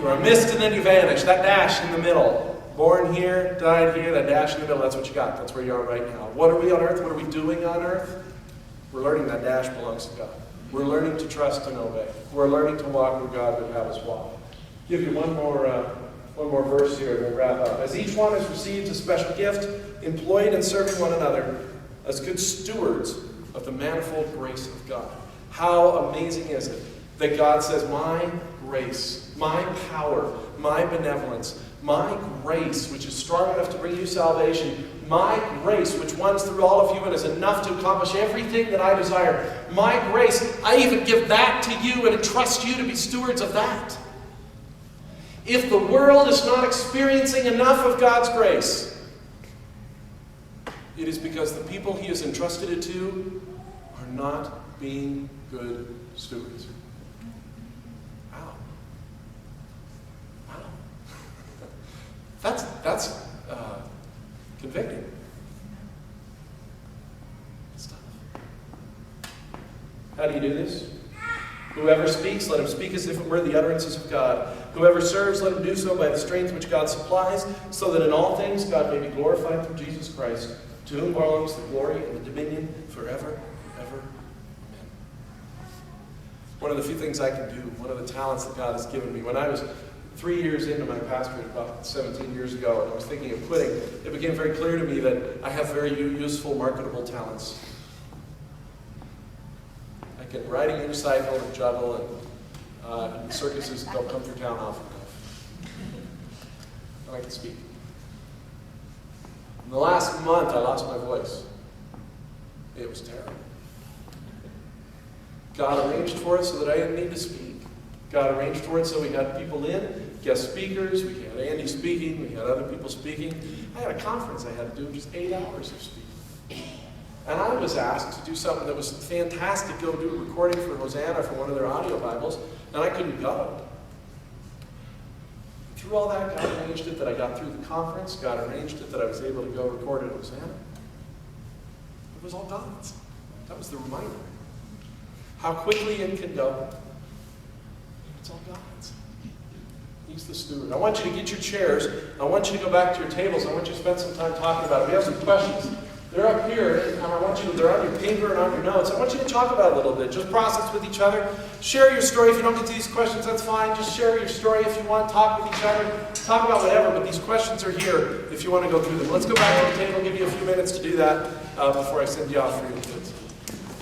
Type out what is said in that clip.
You are a mist and then you vanish. That dash in the middle. Born here, died here, that dash in the middle, that's what you got. That's where you are right now. What are we on earth? What are we doing on earth? We're learning that dash belongs to God. We're learning to trust and obey. We're learning to walk where God would have us walk. Give you one more verse here and we'll wrap up. As each one has received a special gift, employed in serving one another as good stewards of the manifold grace of God. How amazing is it that God says, my grace, my power, my benevolence, my grace, which is strong enough to bring you salvation, my grace, which runs through all of you and is enough to accomplish everything that I desire, my grace, I even give that to you and entrust you to be stewards of that. If the world is not experiencing enough of God's grace, it is because the people He has entrusted it to are not being good stewards. Wow. Wow. That's convicting. It's tough. How do you do this? Whoever speaks, let him speak as if it were the utterances of God. Whoever serves, let him do so by the strength which God supplies, so that in all things God may be glorified through Jesus Christ, to whom belongs the glory and the dominion forever and ever. Amen. One of the few things I can do, one of the talents that God has given me, when I was 3 years into my pastorate about 17 years ago, and I was thinking of quitting, it became very clear to me that I have very useful, marketable talents. I can ride a unicycle and juggle, and circuses don't come through town often enough. And I can speak. In the last month, I lost my voice. It was terrible. God arranged for it so that I didn't need to speak. God arranged for it so we had people in, guest speakers, we had Andy speaking, we had other people speaking. I had a conference I had to do just 8 hours of speaking. And I was asked to do something that was fantastic, go do a recording for Hosanna for one of their audio Bibles, and I couldn't go. Through all that, God arranged it that I got through the conference. God arranged it that I was able to go record at Hosanna. It was all God's. That was the reminder. How quickly it can go. It's all God's. He's the steward. I want you to get your chairs. I want you to go back to your tables. I want you to spend some time talking about it. We have some questions. They're up here, and I want you to, they're on your paper and on your notes. I want you to talk about it a little bit. Just process with each other. Share your story. If you don't get to these questions, that's fine. Just share your story if you want. Talk with each other. Talk about whatever, but these questions are here if you want to go through them. Let's go back to the table. I'll give you a few minutes to do that before I send you off for your